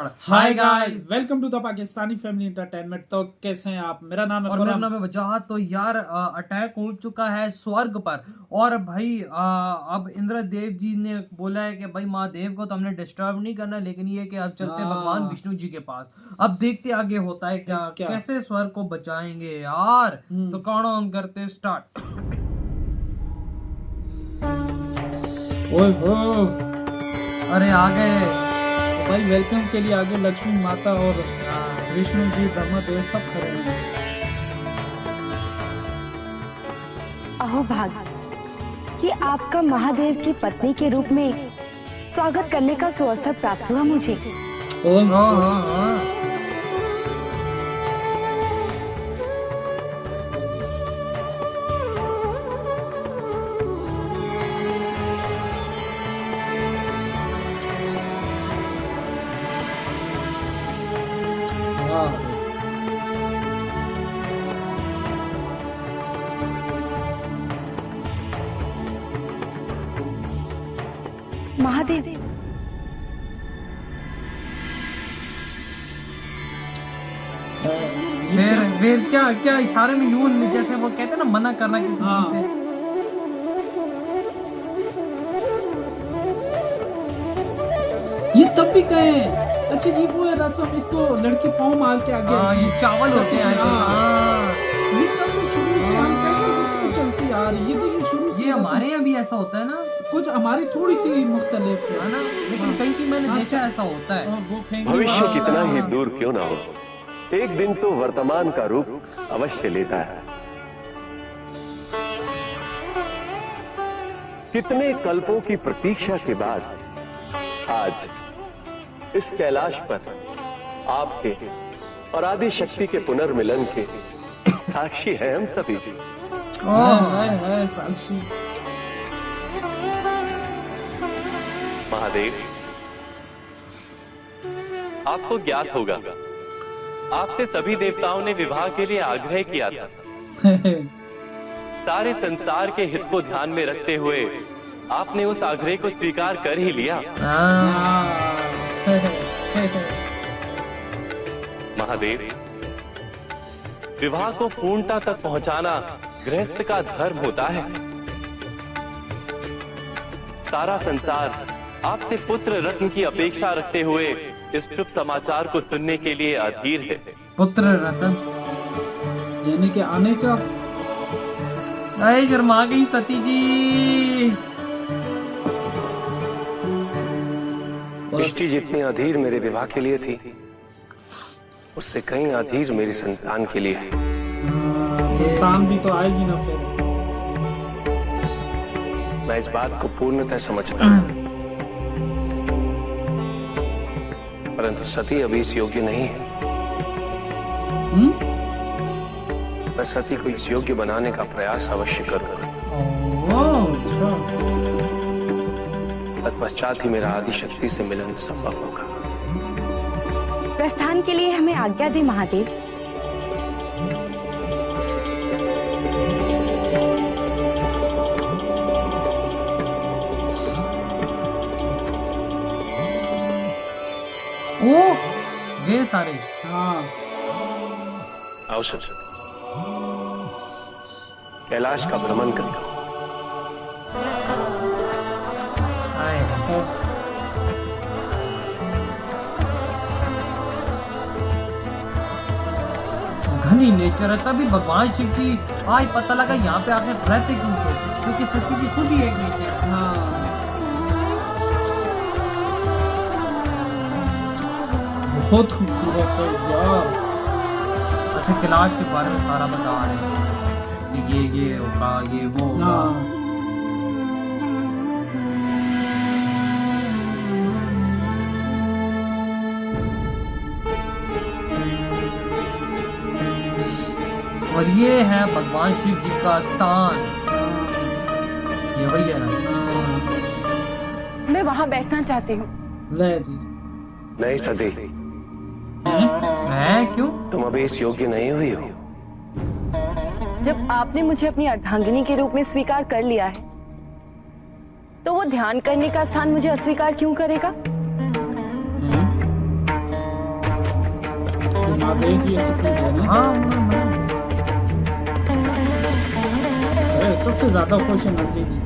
Hi guys, welcome to the Pakistani family entertainment. तो कैसे हैं आप? मेरा नाम है और मेरा नाम है वजाहत। तो यार अटैक हो चुका है स्वर्ग पर। और भाई अब इंद्रदेव जी ने बोला है कि भाई महादेव को तो हमने डिस्टर्ब नहीं करना, लेकिन ये कि अब चलते भगवान विष्णु जी के पास। अब देखते आगे होता है क्या कैसे स्वर्ग को बचाएंगे यार। तो कौन ऑन करते स्टार्ट। ओए हो अरे आ गए भाई, वेलकम के लिए आगे लक्ष्मी माता और विष्णु जी, ब्रह्मदेव सब खड़े हैं। अहो भाग्य कि आपका महादेव की पत्नी के रूप में स्वागत करने का सुअवसर प्राप्त हुआ मुझे। महादेव फिर क्या क्या इशारे में यूं जैसे वो कहते हैं ना, मना करना किसी चीज से। ये तब भी कहे अच्छा जी, वो है रसम, इसको लड़की पाँव मार के आगे ये चावल होते हैं। ये तब भी शुरू से हम कैसे चलती आ रही है। तो ये शुरू से ये हमारे यहाँ भी ऐसा होता है ना, कुछ हमारी थोड़ी सी मुख्तलिफ है ना, लेकिन कहीं की मैंने देखा ऐसा होता है। वो भविष्य कितना ही दूर क्यों ना हो, एक दिन तो वर्तमान का रूप अवश्य लेता है। कितने कल्पों की प्रतीक्षा के बाद आज इस कैलाश पर आपके और आदि शक्ति के पुनर्मिलन के साक्षी है हम सभी। है साक्षी। महादेव, आपको ज्ञात होगा, आपसे सभी देवताओं ने विवाह के लिए आग्रह किया था। सारे संसार के हित को ध्यान में रखते हुए आपने उस आग्रह को स्वीकार कर ही लिया। महादेव, विवाह को पूर्णता तक पहुंचाना गृहस्थ का धर्म होता है। सारा संसार आपसे पुत्र रत्न की अपेक्षा रखते हुए इस शुभ समाचार को सुनने के लिए अधीर है। पुत्र रत्न यानी कि आने का। अरे शर्मा गई सती जी। इष्टि जितनी अधीर मेरे विवाह के लिए थी, उससे कहीं अधीर मेरी संतान के लिए है। संतान भी तो आएगी ना फिर। मैं इस बात को पूर्णतः समझता हूँ, परंतु सती अभी इस योग्य नहीं है। मैं सती को इस योग्य बनाने का प्रयास अवश्य करूंगा। तत्पश्चात ही मेरा आदि शक्ति से मिलन संभव होगा। प्रस्थान के लिए हमें आज्ञा दे महादेव। ओ वे सारे अवसर कैलाश का भ्रमण करता हूं। घनी नेचर है, तभी भगवान शिव जी आज पता लगा यहाँ पे आके रहते क्यों थे, क्योंकि सती जी खुद ही एक नेचर है। बहुत खूबसूरत है यार। अच्छा, कैलाश के बारे में सारा बता रहे हैं कि ये होगा, ये वो होगा। और ये है भगवान शिव जी का स्थान। ये वही है ना। मैं वहाँ बैठना चाहती हूँ। ले जी। नहीं सती, मैं क्यों? तुम अभी इस योग्य नहीं हुई हो। जब आपने मुझे अपनी अर्धांगिनी के रूप में स्वीकार कर लिया है, तो वो ध्यान करने का स्थान मुझे अस्वीकार क्यों करेगा? महादेव जी ऐसे क्यों कह रहे हैं? हाँ अरे सबसे ज्यादा खुश है नंदी जी।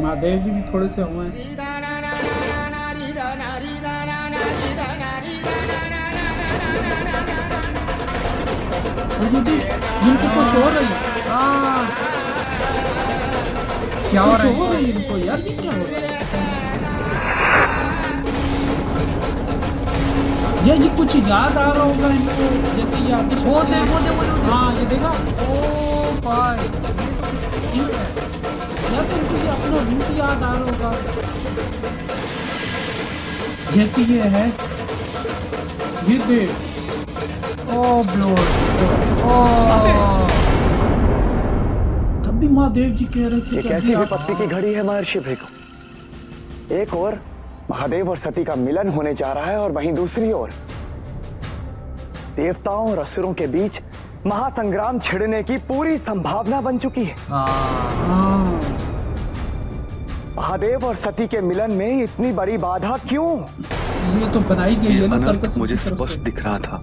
महादेव जी भी थोड़े से हुए हैं। और ये भी इनको कुछ हो रही है। हाँ, क्या हो कुछ रहा हो है? रही है इनको यार, ये क्या हो रहा है? ये कुछ याद आ रहा होगा इनको, जैसे ये आदि वो देखो देखो देखो। हाँ ये देखा ओ भाई, ये तो कुछ ठीक है। या तो इनको ये अपना रूप याद आ रहा होगा, जैसे ये है ये देख। ओ ब्लड, ओ तब भी महादेव जी कह रहे थे ये कि कैसी अभी आप- विपत्ति की घड़ी है महर्षि भृगु। एक ओर महादेव और सती का मिलन होने जा रहा है और वहीं दूसरी ओर देवताओं और असुरों के बीच महासंग्राम छिड़ने की पूरी संभावना बन चुकी है। हाँ, महादेव और सती के मिलन में इतनी बड़ी बाधा क्यों? ये तो बनाई गई है ना अनर्थ तर्कसुख मुझे की तरफ स्पष्ट से। दिख रहा था,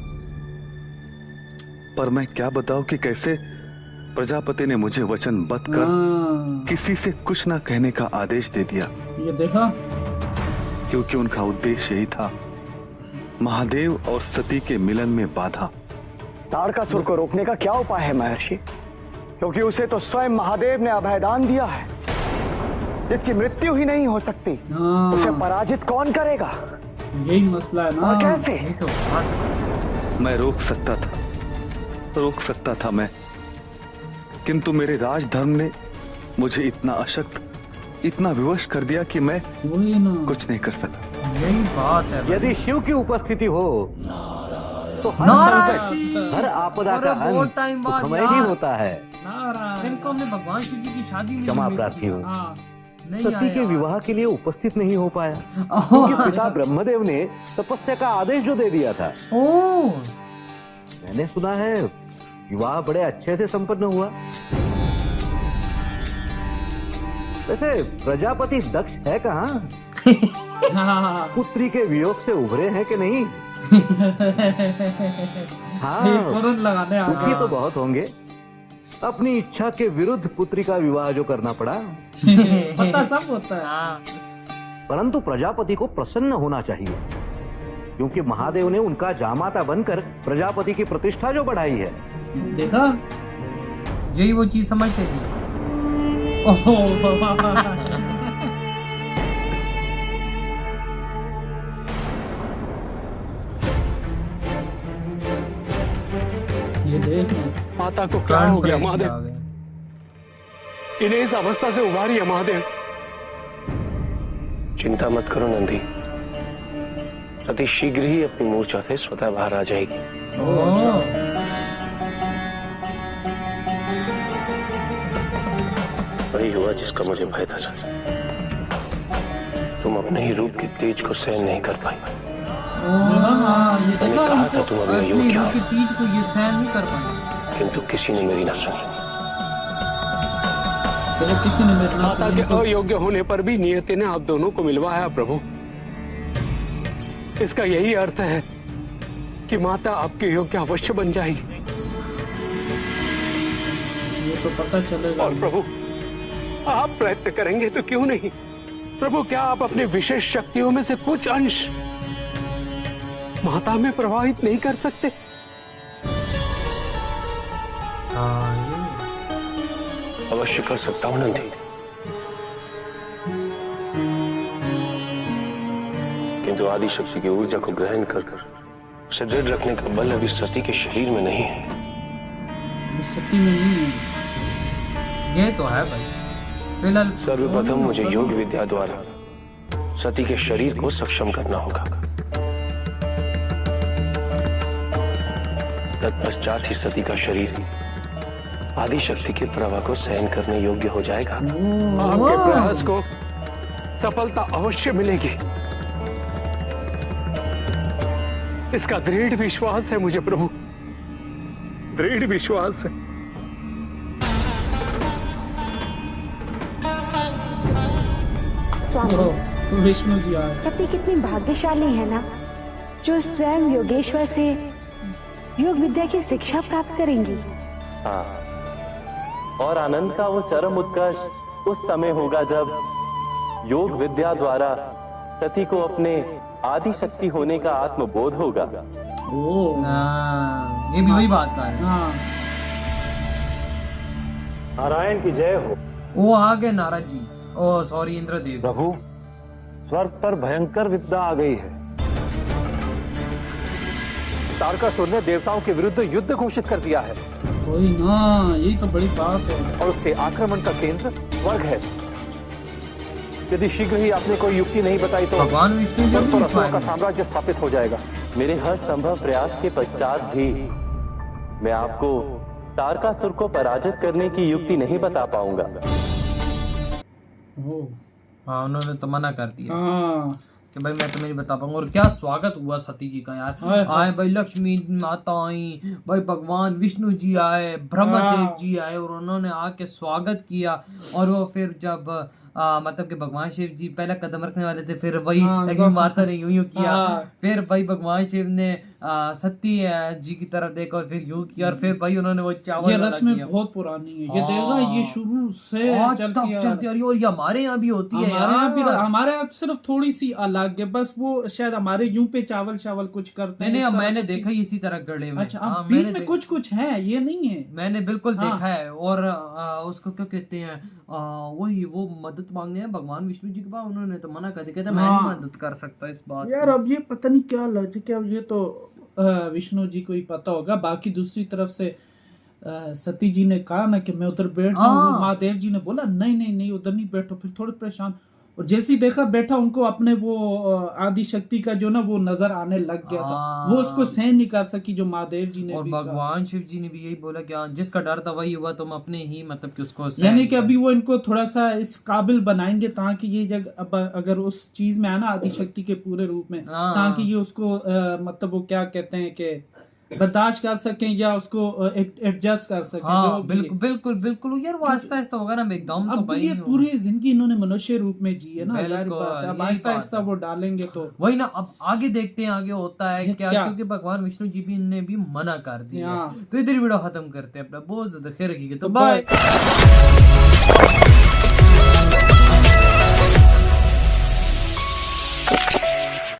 पर मैं क्या बताऊं कि कैसे प्रजापति ने मुझे वचनबद्ध कर हाँ, किसी से कुछ ना कहने का आदेश दे दिया, ये देखा। क्योंकि उनका उद्देश्य यही था, महादेव और सती के मिलन में बाधा। तारकासुर को रोकने का क्या उपाय है महर्षि? क्योंकि उसे तो स्वयं महादेव ने अभयदान दिया है, जिसकी मृत्यु ही नहीं हो सकती। हाँ, उसे पराजित कौन करेगा? यही मसला है ना। और कैसे? ये तो बात। मैं रोक सकता था मैं, किंतु मेरे राजधर्म ने मुझे इतना अशक्त, इतना विवश कर दिया कि मैं वही ना। कुछ नहीं कर सका। यही बात है भाई। यदि शिव की उपस्थिति हो तो हर नारायण संकट, जी। हर आपदा अरे का बहुत अंत टाइम बाद सुखमय ही यार। होता है। नारायण। इनको हमने भगवान शिव जी की शादी में क्षमा भी miss प्रार्थी किया। हूँ। हाँ, नहीं सती के आया। विवाह के लिए उपस्थित नहीं हो पाया, क्योंकि पिता ब्रह्मदेव ने तपस्या का आदेश जो दे दिया था। ओ मैंने सुना है विवाह बड़े अच्छे से संपन्न हुआ। वैसे प्रजापति दक्ष है कहाँ? हाँ, पुत्री के वियोग से उभरे हैं कि नहीं? हाँ, ये फौरन लगाने आ दुखी तो बहुत होंगे। अपनी इच्छा के विरुद्ध पुत्री का विवाह जो करना पड़ा, गए। पता सब होता है। हाँ, परंतु प्रजापति को प्रसन्न होना चाहिए, क्योंकि महादेव ने उनका जामाता बनकर प्रजापति की प्रतिष्ठा जो बढ़ाई है। देखा। यही वो चीज समझते थे। ओहो, ये देख ना। माता को क्या प्राण हो गया प्रेत महादेव? आ गए। इन्हें इस अवस्था से उबारिए महादेव। चिंता मत करो नंदी, सती शीघ्र ही अपनी मूर्छा से स्वतः बाहर आ जाएगी। ओ वही हुआ जिसका मुझे भय था सच। तुम अपने ही रूप के तेज को सहन नहीं कर पाई। हाँ, ये मैंने देखा कहा था इनको। तुम अभी अपनी अयोग्य रूह हो, की तीज को ये सहन नहीं कर पाए। किंतु किसी ने मेरी ना सुनी। पहले किसी ने मेरे नाम माता के अयोग्य होने पर भी नियति ने आप दोनों को मिलवाया प्रभु। इसका यही अर्थ है कि माता आपके योग्य अवश्य बन जाएगी। ये तो पता चलेगा। और प्रभु आप प्रयत्न करेंगे तो क्यों नहीं? प्रभु क्या आप अपने विशेष शक्तियों में से कुछ अंश माता में प्रवाहित नहीं कर सकते? हाँ, ये अवश्य कर सकता हूं नंदी, किंतु आदि शक्ति की ऊर्जा को ग्रहण कर उसे दृढ़ रखने का बल अभी सती के शरीर में नहीं है। ये सती में नहीं है। ये तो है भाई। फिलहाल सर्वप्रथम मुझे योग विद्या द्वारा सती के शरीर को सक्षम करना होगा। तत्पश्चात ही सती का शरीर आदि शक्ति के प्रवाह को सहन करने योग्य हो जाएगा। आपके प्रयास को सफलता अवश्य मिलेगी, इसका दृढ़ विश्वास है मुझे प्रभु, दृढ़ विश्वास है। स्वामी विष्णु जी आए। सती कितनी भाग्यशाली है ना, जो स्वयं योगेश्वर से योग विद्या की शिक्षा प्राप्त करेंगी। हाँ, और आनंद का वो चरम उत्कर्ष उस समय होगा जब योग विद्या द्वारा सती को अपने आदि शक्ति होने का आत्मबोध होगा। ओ ये भी वही बात का है। हाँ, नारायण की जय हो। वो आ गए नारद जी, ओ सॉरी इंद्रदेव। प्रभु, स्वर्ग पर भयंकर विपदा आ गई है। तारकासुर ने देवताओं के विरुद्ध युद्ध घोषित कर दिया है कोई ना, यही तो बड़ी बात है। और उसके आक्रमण का केंद्र स्वर्ग है। यदि शीघ्र ही आपने कोई युक्ति नहीं बताई तो भगवान विष्णु जी स्वर्ग भी पर नहीं असुरों का पाएंगे। साम्राज्य स्थापित हो जाएगा। मेरे हर संभव प्रयास के पश्चात भी मैं आपको तारकासुर को पराजित करने की युक्ति नहीं बता पाऊंगा। ओ, हाँ, उन्होंने तो मना कर दिया हाँ, कि भाई मैं तुम्हें नहीं बता पाऊंगा। और क्या स्वागत हुआ सती जी का यार। हाय, हाय। आए भाई लक्ष्मी माता आई, भाई भगवान विष्णु जी आए, ब्रह्मदेव हाँ। जी आए और उन्होंने आके स्वागत किया। और वो फिर जब मतलब कि भगवान शिव जी पहले कदम रखने वाले थे, फिर वही हाँ, लक्ष्मी माता ने यूं किया। हाँ। फिर भाई भगवान शिव ने सती जी की तरफ देखा और फिर यूं किया। और फिर भाई उन्होंने वो चावल ये वाला रस्में किया। बहुत पुरानी है, ये देख रहा है, ये शुरू से आज चलती तक है। चलती आ रही है और ये हमारे यहाँ भी होती है हमारे यहाँ भी, यार। हमारे यहाँ सिर्फ थोड़ी सी अलग है, बस वो शायद हमारे यूं पे चावल चावल कुछ करते नहीं हैं। नहीं, इस तरह मैंने की देखा ही इसी तरह गले में। अच्छा, हाँ, अब बीच मैंने में देखा। कुछ कुछ है, ये नहीं है। मैंने बिल्कुल हाँ। देखा है। और उसको क्या कहते हैं, वही वो मदद मांगने हैं भगवान विष्णु जी के पास। उन्होंने तो मना कर दिया, कहते मैं हाँ। नहीं मदद कर सकता इस बात यार में। अब ये पता नहीं क्या लॉजिक है, अब ये तो विष्णु जी को ही पता होगा। बाकी दूसरी तरफ से सती जी ने कहा ना कि मैं उधर बैठ जाऊं, हाँ। महादेव जी ने बोला नहीं नहीं नहीं उधर नहीं बैठो। फिर थोड़े परेशान, और जैसे ही देखा बैठा, उनको अपने वो आदि शक्ति का जो ना वो नजर आने लग गया था। हाँ। वो उसको सहन नहीं कर सकी, जो महादेव जी ने और भी कहा। भगवान शिव जी ने भी यही बोला कि हाँ, जिसका डर था वही हुआ, तुम अपने ही मतलब कि उसको यानी कि अभी वो इनको थोड़ा सा इस काबिल बनाएंगे ताकि ये जग अब अगर उस चीज में आना आदि शक्ति के पूरे रूप में, हाँ। ताकि ये उसको मतलब वो क्या कहते हैं कि बर्दाश्त कर सकें या उसको एडजस्ट कर सकें। हाँ, जो भी है। बिल्कुल बिल्कुल बिल्कुल यार, वो आहिस्ता आहिस्ता होगा ना एकदम। तो अब भाई ये पूरी जिंदगी इन्होंने मनुष्य रूप में जी है ना, बिल्कुल, जाहिर बात है। अब यही आहिस्ता बात आहिस्ता है। वो डालेंगे तो वही ना, अब आगे देखते हैं आगे होता है क्या, क्या? क्योंकि भगवान विष्णु जी भी ने भी मना कर दिया। हाँ। तो इधर वीडियो खत्म करते हैं अपना। बहुत ज्यादा खैर रखिएगा, तो तो बाय। बाय।